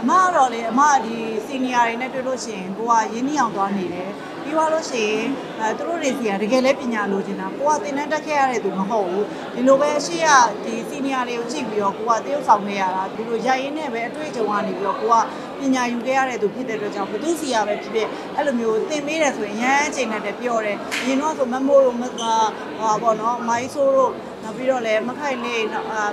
အမကတော့လေအမဒီစီနီယာတွေနဲ့တွေ့လို့ရှိရင်ကိုကရင်းနှီးအောင်သွားနေတယ်ပြီးသွားလို့ရှိရင်သူတို့တွေစီကတကယ်လဲပညာလိုချင်တာကိုကသင်တန်းတက်ခဲ့ရတဲ့သူမဟုတ်ဘူးဒီလိုပဲအရှိရဒီစီနီယာတွေကိုကြည့်ပြီးတော့ကိုကတရုပ်ဆောင်နေရတာဒီလိုရိုက်ရင်းနဲ့ပဲအတွေ့အကြုံကနေပြီးတော့ကိုကပညာယူခဲ့ရတဲ့သူဖြစ်တဲ့အတွက်ကြောင့်ဘသူစီရပဲဖြစ်ဖြစ်အဲ့လိုမျိုးသင်ပေးတယ်ဆိုရင်ရမ်းအချိန်နဲ့တည်းပြောတယ်အရင်တော့ဆိုမမိုးတို့မသာပေါ့နော်မိုင်းဆိုးတို့နောက်ပြီးတော့လည်းမခိုင်လေး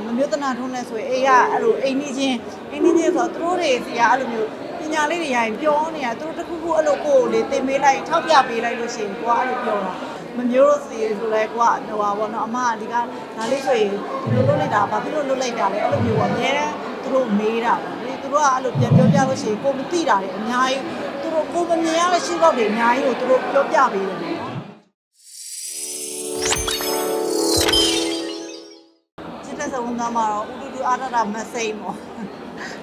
မမျိုးတနာထုံးလဲဆိုရင်အေးကအဲ့လိုအိမ်ကြီးချင်းဆိုတော့သူတို့တွေစီကအဲ့လိုမျိုးပညာလေးတွေရရင်ပြောနေတာသူတို့တခုခုအဲ့လိုကိုယ်လေးသင်ပေးလိုက်ထောက်ပြပေးလိုက်လို့ရှိရင်ကိုကအဲ့လိုပြောတာမမျိုးတို့စီဆိုလဲကိုကဟိုပါဘောနော်အမကဒီကဒါလေးဆိုရင်ဒီလိုလုပ်လိုက်တာဘာဖြစ်လို့လုပ်လိုက်တာလဲအဲ့လိုမျိုးပေါ့အများတန်းသူတို့မေးတာပေါ့လေသူတို့ကအဲ့လိုပြန်ပြောပြလို့ရှိရင်ကိုမသိတာတွေအများကြီးသူတို့ကိုမမြင်ရတဲ့ရှင်းတော့တွေအများကြီးကိုသူတို့ပြောပြပေးတယ်နော်တဲ့ဆုံးသားမှာတော့ဥတူအားတတာမစိမ့်ပေါ့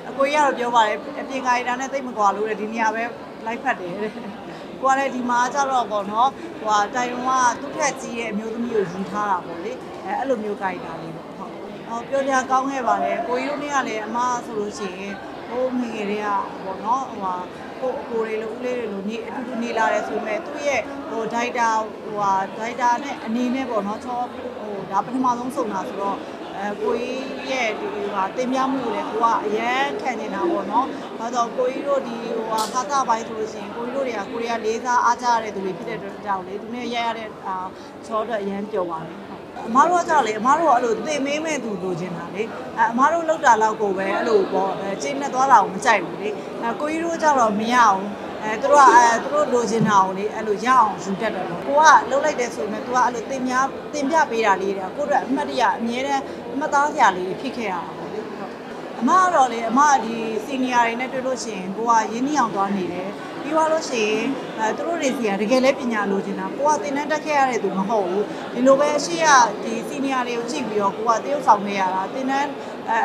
အကိုကြီးကတော့ပြောပါတယ်အပြင်ကာရီတာနဲ့တိတ်မကွာလို့တဲ့ဒီနေရာပဲလိုက်ဖတ်တယ်တဲ့ကိုကလည်းဒီမှာကျတော့ပေါ့နော်ဟိုတိုင်ဝမ်ကသူ့ထက်ကြီးရဲ့အမျိုးသမီးကိုယူထားတာပေါ့လေအဲ့လိုမျိုးကာရီတာလေးပေါ့ဟုတ်ပြောပြကောင်းခဲ့ပါတယ်ကိုကြီးတို့နေ့ကလည်းအမဆိုလို့ရှိရင်ဟိုငငယ်တွေကပေါ့နော်ဟိုကိုအကိုတွေလိုဦးလေးတွေလိုနေအတူတူနေလာတယ်ဆိုပေမဲ့သူ့ရဲ့ဟိုဒိုက်တာနဲ့အနေနဲ့ပေါ့နော်ချောဟိုဒါပထမဆုံးစုံတာဆိုတော့ကိုကြီးရဲ့ဒီဟာတင်ပြမှုကိုလည်းကိုကအရန်ခံနေတာပေါ့နော်။ဘာလို့ကိုကြီးတို့ဒီဟိုဟာကာသပိုင်းဆိုလို့ရှိရင်ကိုကြီးတို့တွေကကိုရီးယားလေးစားအားကြရတဲ့သူတွေဖြစ်တဲ့အတွက်ကြောင့်လေသူနဲ့ရရတဲ့ချောတော့အရန်ပျော်ပါလေ။အမားတို့ကကြောက်လေအမားတို့ကအဲ့လိုသင်မင်းမဲ့သူလိုချင်တာလေအမားတို့လောက်တာလောက်ကိုပဲအဲ့လိုပေါ့ကျင်းနဲ့သွားတာကိုမကြိုက်ဘူးလေကိုကြီးတို့ကကြောက်တော့မရအောင်သူတို့လိုချင်တာကိုလေအဲ့လိုရအောင်ယူတတ်တယ်ပေါ့ကိုကလှုပ်လိုက်တယ်ဆိုရင် तू ကအဲ့လိုတင်ပြပေးတာလေးတဲ့ကိုတို့အမှတ်တရအမြဲတမ်းအမှတ်သားစရာလေးဖြစ်ခဲ့ရတာပေါ့လေအမကတော့လေအမဒီစီနီယာတွေနဲ့တွေ့လို့ရှိရင်ကိုကရင်းနှီးအောင်သွားနေတယ်ပြီးသွားလို့ရှိရင်သူတို့တွေစီကတကယ်လဲပညာလိုချင်တာကိုကသင်တန်းတက်ခဲ့ရတဲ့သူမဟုတ်ဘူးဒီလိုပဲအရှိရဒီစီနီယာတွေကိုကြည့်ပြီးတော့ကိုကတရုပ်ဆောင်နေရတာသင်တန်း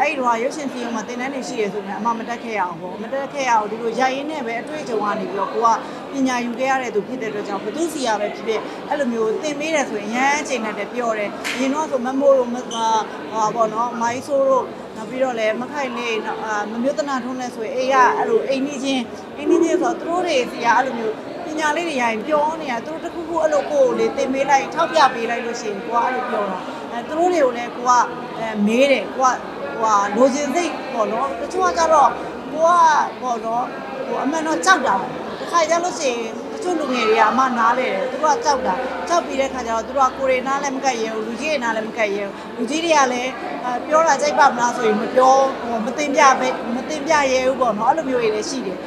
အဲ့တော့ရုပ်ရှင်စီရုံမှာသင်တန်းတွေရှိရဆိုရင်အမမတက်ခဲ့ရအောင်ပေါ့မတက်ခဲ့ရအောင်ဒီလိုရိုက်ရင်းနဲ့ပဲအတွေ့အကြုံကနေပြီးတော့ကိုကပညာယူခဲ့ရတဲ့သူဖြစ်တဲ့အတွက်ကြောင့်ဘသူစီရပဲဖြစ်ဖြစ်အဲ့လိုမျိုးသင်ပေးတယ်ဆိုရင်ရမ်းအချိန်နဲ့တည်းပြောတယ်အရင်တော့ဆိုမမိုးတို့မသာပေါ့နော်မိုင်းဆိုးတို့နောက်ပြီးတော့လည်းမခိုင်လေးမမျိုးတနာထုံးလဲဆိုရင်အေးကအဲ့လိုအိမ်ကြီးချင်းဆိုတော့သူတို့တွေစီကအဲ့လိုမျိုးပညာလေးတွေရရင်ပြောနေတာသူတို့တခုခုအဲ့လိုကိုယ်လေးသင်ပေးလိုက်ထောက်ပြပေးလိုက်လို့ရှိရင်ကိုကအဲ့လိုပြောတာသူတို့တွေကိုလည်းကိုကမေးတယ်ကိုကလိုချင်စိတ်ပေါ့နော်တချို့ကကြတော့ကိုကပေါ့နော်ဟိုအမှန်တော့ကြောက်တာတစ်ခါကြလို့ရှိရင်တချို့လူငယ်တွေကအမနားလေတယ်သူတို့ကကြောက်ပြီးတဲ့ခါကျတော့သူတို့ကကိုရီနားလည်းမကတ်ရဲဘူးလူကြီးတွေနားလည်းမကတ်ရဲဘူးလူကြီးတွေကလည်းပြောတာကြိုက်ပါမလားဆိုရင်မပြောမတင်ပြရဲဘူးပေါ့နော်အဲ့လိုမျိုးတွေလည်းရှိတယ်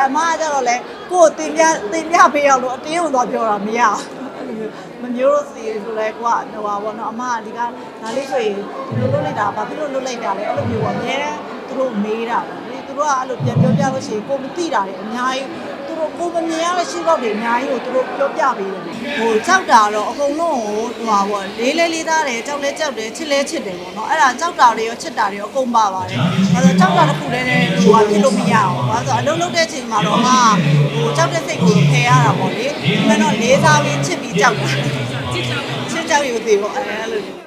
အမကကြတော့လေကိုယ်တင်ပြပေးအောင်လို့အတင်းဝင်သွားပြောတာမရဘူးမမျိုးတို့စီဆိုလဲကိုကဟိုပါဘောနော်အမကဒီကဒါလေးဆိုရင်ဒီလိုလုပ်လိုက်တာဘာဖြစ်လို့လုပ်လိုက်တာလဲအဲ့လိုမျိုးပေါ့အများတန်းသူတို့မေးတာပေါ့လေသူတို့ကအဲ့လိုပြန်ပြောပြလို့ရှိရင်ကိုမသိတာတွေအများကြီးသူတို့ကိုမမြင်ရတဲ့ရှင်းတော့တွေအများကြီးကိုသူတို့ပြောပြပေးတယ်ဟိုကြောက်တာတော့အကုန်လုံးကိုဟိုပါဘောလေးသားတယ်ကြောက်တယ်ချစ်တယ်ပေါ့နော်အဲ့ဒါကြောက်တာတွေရောချစ်တာတွေရောအကုန်ပါပါတယ်ဘာလို့ကြောက်တာတစ်ခုတည်းနဲ့ဟိုဖြစ်လို့မရအောင်ဘာလို့အလုံးလုံးတဲ့အချိန်မှာတော့ဟိုကြောက်တဲ့စိတ်ကိုဖယ်ရတာပေါ့လေဒါတော့လေးစားပြီးချစ်ပြီးကြောက်တာချစ်ကြောက်ရုံသေးပေါ့အဲ့လို